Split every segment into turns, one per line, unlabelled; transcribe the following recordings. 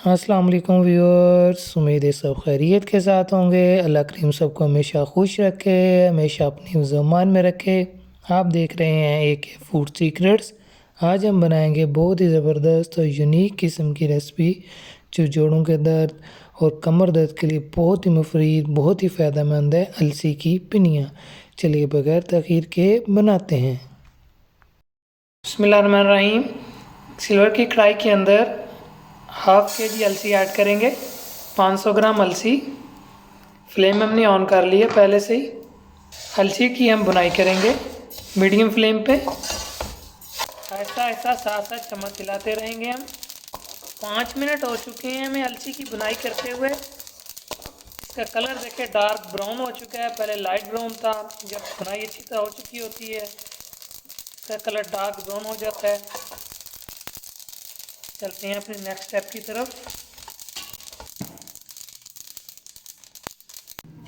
अस्सलाम वालेकुम व्यूअर्स, उम्मीद है सब खैरियत के साथ होंगे। अल्लाह करीम सबको हमेशा खुश रखे, हमेशा अपनी ज़मान में रखे। आप देख रहे हैं AK फूड सीक्रेट्स। आज हम बनाएंगे बहुत ही ज़बरदस्त और यूनिक किस्म की रेसिपी जो जोड़ों के दर्द और कमर दर्द के लिए बहुत ही मुफीद, बहुत ही फ़ायदेमंद है। अलसी की पिनियाँ। चलिए बगैर तख़ीर के बनाते हैं। बिस्मिल्लाहिर्रहमानिर्रहीम। सिल्वर की कढ़ाई के अंदर हाफ़ KG अलसी ऐड करेंगे। 500 ग्राम अलसी। फ्लेम हमने ऑन कर ली है पहले से ही। अलसी की हम बुनाई करेंगे मीडियम फ्लेम पे। ऐसा ऐसा साथ साथ चम्मच हिलाते रहेंगे हम। 5 मिनट हो चुके हैं हमें अलसी की बुनाई करते हुए। इसका कलर देखें डार्क ब्राउन हो चुका है, पहले लाइट ब्राउन था। जब बुनाई अच्छी तरह हो चुकी होती है इसका कलर डार्क ब्राउन हो जाता है। चलते हैं अपने नेक्स्ट स्टेप की तरफ।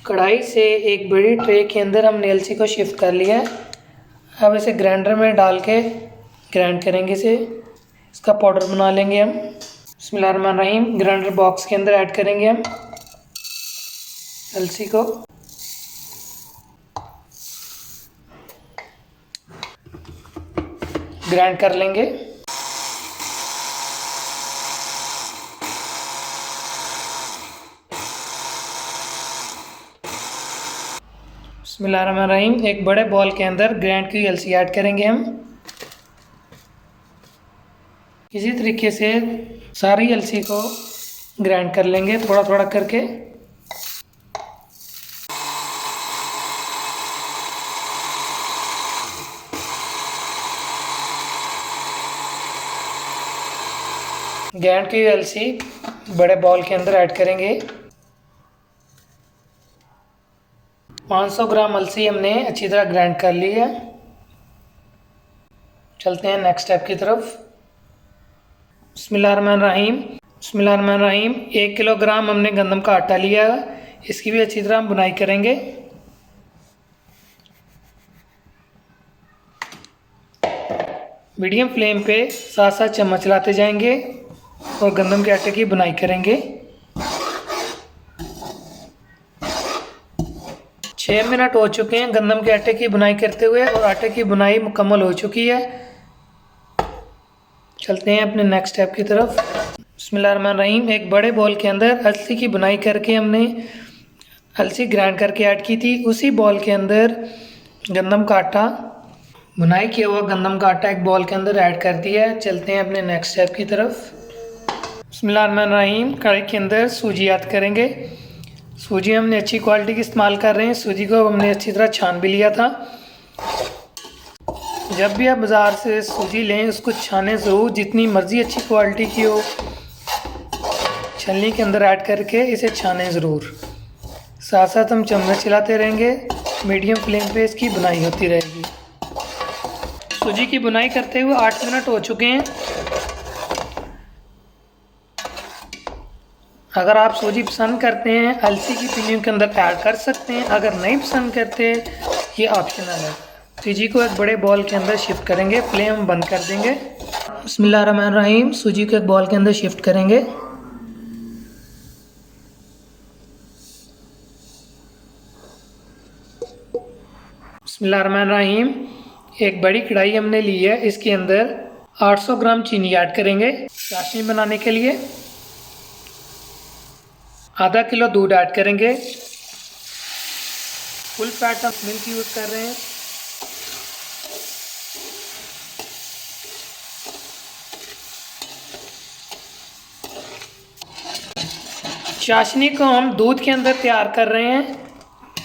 कढ़ाई से एक बड़ी ट्रे के अंदर हमने अलसी को शिफ्ट कर लिया है। अब इसे ग्राइंडर में डाल के ग्राइंड करेंगे इसका पाउडर बना लेंगे हम। बिस्मिल्लाहिर्रहमानिर्रहीम। ग्राइंडर बॉक्स के अंदर ऐड करेंगे हम अलसी को। ग्राइंड कर लेंगे। बिस्मिल्लाहिर्रहमानिर्रहीम। एक बड़े बॉल के अंदर ग्राइंड की अलसी ऐड करेंगे हम। इसी तरीके से सारी अलसी को ग्राइंड कर लेंगे थोड़ा थोड़ा करके। ग्राइंड की अलसी बड़े बॉल के अंदर ऐड करेंगे। 500 ग्राम अलसी हमने अच्छी तरह ग्राइंड कर ली है। चलते हैं नेक्स्ट स्टेप की तरफ। बिस्मिल्लाहिर्रहमानिर्रहीम। 1 किलोग्राम हमने गंदम का आटा लिया है। इसकी भी अच्छी तरह हम बुनाई करेंगे। मीडियम फ्लेम पे साथ साथ चम्मच चलाते जाएंगे और गंदम के आटे की बुनाई करेंगे। 6 मिनट हो चुके हैं गंदम के आटे की बुनाई करते हुए और आटे की बुनाई मुकम्मल हो चुकी है। चलते हैं अपने नेक्स्ट स्टेप की तरफ। बिस्मिल्लाहिर्रहमानिर्रहीम। एक बड़े बॉल के अंदर अलसी की बुनाई करके हमने अलसी ग्राइंड करके ऐड की थी। उसी बॉल के अंदर गंदम का आटा, बुनाई किया हुआ गंदम का आटा एक बॉल के अंदर ऐड कर दिया है। चलते हैं अपने नेक्स्ट स्टेप की तरफ। बिस्मिल्लाहिर्रहमानिर्रहीम। कढ़ाई के अंदर सूजी ऐड करेंगे। सूजी हमने अच्छी क्वालिटी की इस्तेमाल कर रहे हैं। सूजी को हमने अच्छी तरह छान भी लिया था। जब भी आप बाज़ार से सूजी लें उसको छानें ज़रूर, जितनी मर्ज़ी अच्छी क्वालिटी की हो। छलनी के अंदर ऐड करके इसे छानें ज़रूर। साथ साथ हम चम्मच चलाते रहेंगे। मीडियम फ्लेम पे इसकी बुनाई होती रहेगी। सूजी की बुनाई करते हुए 8 मिनट हो चुके हैं। अगर आप सूजी पसंद करते हैं अलसी की पिनियों के अंदर ऐड कर सकते हैं, अगर नहीं पसंद करते ये ऑप्शनल है। सूजी को एक बड़े बॉल के अंदर शिफ्ट करेंगे। फ्लेम बंद कर देंगे। बिस्मिल्लाहिर्रहमानिर्रहीम। सूजी को एक बॉल के अंदर शिफ्ट करेंगे। बिस्मिल्लाहिर्रहमानिर्रहीम। एक बड़ी कढ़ाई हमने ली है, इसके अंदर 800 ग्राम चीनी ऐड करेंगे चाशनी बनाने के लिए। आधा किलो दूध ऐड करेंगे। Full fat of milk use कर रहे हैं। चाशनी को हम दूध के अंदर तैयार कर रहे हैं।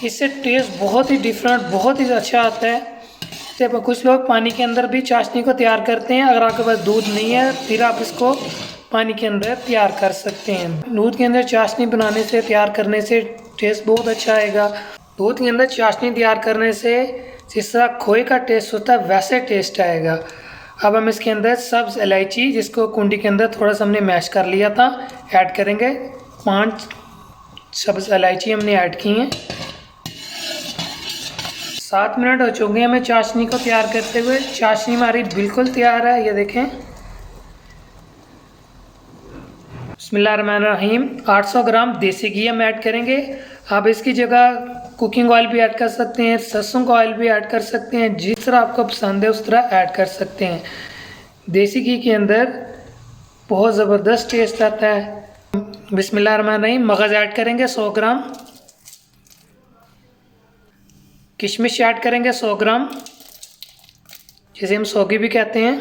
इससे टेस्ट बहुत ही डिफरेंट, बहुत ही अच्छा आता है। जैसे कुछ लोग पानी के अंदर भी चाशनी को तैयार करते हैं। अगर आपके पास दूध नहीं है फिर आप इसको पानी के अंदर तैयार कर सकते हैं। दूध के अंदर चाशनी बनाने से, तैयार करने से टेस्ट बहुत अच्छा आएगा। दूध के अंदर चाशनी तैयार करने से जिस तरह खोए का टेस्ट होता है वैसे टेस्ट आएगा। अब हम इसके अंदर सब्ज़ इलायची, जिसको कुंडी के अंदर थोड़ा सा हमने मैश कर लिया था, ऐड करेंगे। 5 सब्ज़ इलायची हमने ऐड की हैं। 7 मिनट हो चुके हैं हमें चाशनी को तैयार करते हुए। चाशनी हमारी बिल्कुल तैयार है, ये देखें। बिस्मिल्लाहिर्रहमानिर्रहीम। 800 ग्राम देसी घी हम ऐड करेंगे। आप इसकी जगह कुकिंग ऑयल भी ऐड कर सकते हैं, सरसों का ऑयल भी ऐड कर सकते हैं, जिस तरह आपको पसंद है उस तरह ऐड कर सकते हैं। देसी घी के अंदर बहुत ज़बरदस्त टेस्ट आता है। बिस्मिल्लाहिर्रहमानिर्रहीम। मगज़ ऐड करेंगे 100 ग्राम, किशमिश ऐड करेंगे 100 ग्राम, जिसे हम सौगी भी कहते हैं।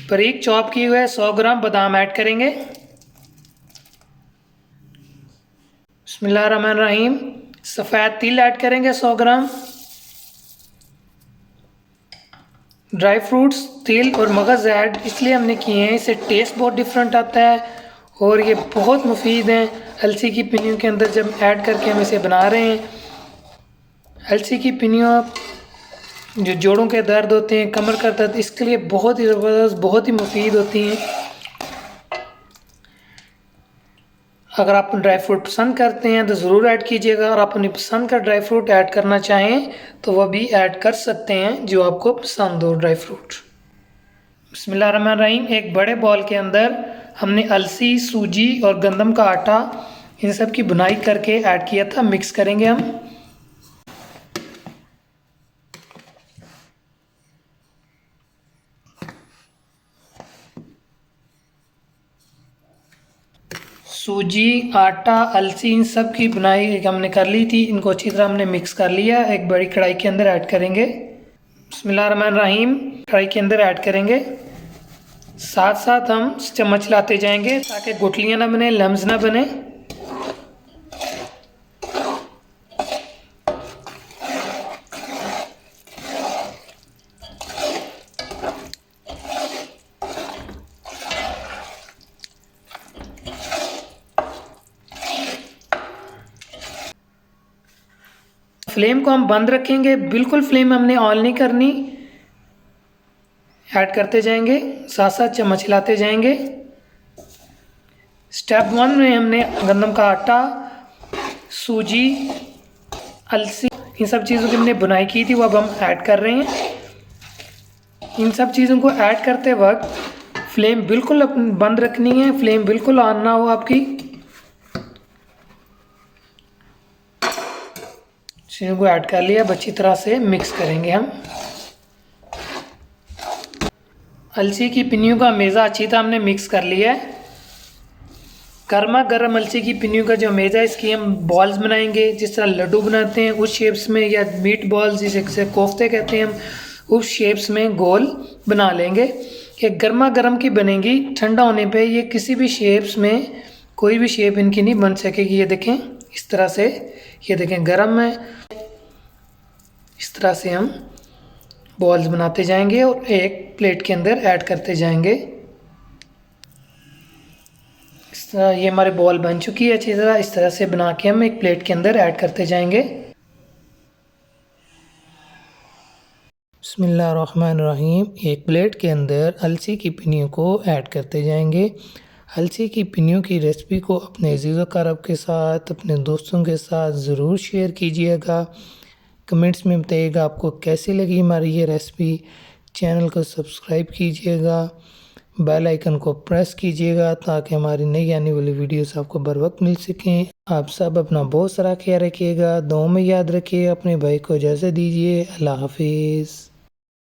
बारीक चॉप किए हुए 100 ग्राम बादाम ऐड करेंगे। बिस्मिल्लाहिर्रहमानिर्रहीम। सफ़ेद तिल ऐड करेंगे 100 ग्राम। ड्राई फ्रूट्स, तिल और मगज़ ऐड इसलिए हमने किए हैं, इससे टेस्ट बहुत डिफरेंट आता है और ये बहुत मुफीद हैं। अलसी की पिन्नियों के अंदर जब ऐड करके हम इसे बना रहे हैं। अलसी की पिन्नियाँ जो जोड़ों के दर्द होते हैं, कमर का दर्द, इसके लिए बहुत ही ज़बरदस्त, बहुत ही मुफीद होती हैं। अगर आप ड्राई फ्रूट पसंद करते हैं तो ज़रूर ऐड कीजिएगा, और आप अपनी पसंद का ड्राई फ्रूट ऐड करना चाहें तो वह भी ऐड कर सकते हैं, जो आपको पसंद हो ड्राई फ्रूट। बिस्मिल्लाहिर्रहमानिर्रहीम। एक बड़े बॉल के अंदर हमने अलसी, सूजी और गंदम का आटा इन सब की बुनाई करके ऐड किया था। मिक्स करेंगे हम। सूजी, आटा, अलसी इन सब की बुनाई हमने कर ली थी। इनको अच्छी तरह हमने मिक्स कर लिया। एक बड़ी कढ़ाई के अंदर ऐड करेंगे। बिस्मिल्लाहिर्रहमानिर्रहीम। कढ़ाई के अंदर ऐड करेंगे। साथ साथ हम चम्मच लाते जाएंगे ताकि गुठलियाँ ना बने, लम्स ना बने। फ्लेम को हम बंद रखेंगे, बिल्कुल फ्लेम हमने ऑन नहीं करनी। ऐड करते जाएंगे, साथ साथ चम्मच हिलाते जाएंगे। स्टेप 1 में हमने गंदम का आटा, सूजी, अलसी इन सब चीज़ों की हमने बुनाई की थी, वो अब हम ऐड कर रहे हैं। इन सब चीज़ों को ऐड करते वक्त फ्लेम बिल्कुल बंद रखनी है, फ्लेम बिल्कुल ऑन ना हो आपकी। चीज़ों को ऐड कर लिया, अब अच्छी तरह से मिक्स करेंगे हम। अलसी की पिन्नियों का मेज़ा अच्छी तरह हमने मिक्स कर लिया है। गर्मा गर्म अलसी की पिन्नियों का जो मेज़ा है, इसकी हम बॉल्स बनाएंगे, जिस तरह लड्डू बनाते हैं उस शेप्स में, या मीट बॉल्स जिसे कोफ्ते कहते हैं हम, उस शेप्स में गोल बना लेंगे। ये गर्मा गर्म की बनेंगी, ठंडा होने पे ये किसी भी शेप्स में कोई भी शेप इनकी नहीं बन सकेगी। ये देखें इस तरह से, ये देखें गर्म है। इस तरह से हम बॉल्स बनाते जाएंगे और एक प्लेट के अंदर ऐड करते जाएंगे। इस तरह ये हमारे बॉल बन चुकी है अच्छी तरह। इस तरह से बना के हम एक प्लेट के अंदर ऐड करते जाएंगे। बिस्मिल्लाहिर्रहमानिर्रहीम। एक प्लेट के अंदर अलसी की पिन्नियों को ऐड करते जाएंगे। अलसी की पिन्नियों की रेसिपी को अपने अज़ीज़ क़रीब के साथ, अपने दोस्तों के साथ ज़रूर शेयर कीजिएगा। कमेंट्स में बताइएगा आपको कैसी लगी हमारी ये रेसिपी। चैनल को सब्सक्राइब कीजिएगा, बेल आइकन को प्रेस कीजिएगा ताकि हमारी नई आने वाली वीडियोस आपको बर वक्त मिल सकें। आप सब अपना बहुत सारा ख्याल रखिएगा, दुआ में याद रखिएगा। अपने भाई को इजाज़त दीजिए। अल्लाह हाफिज़।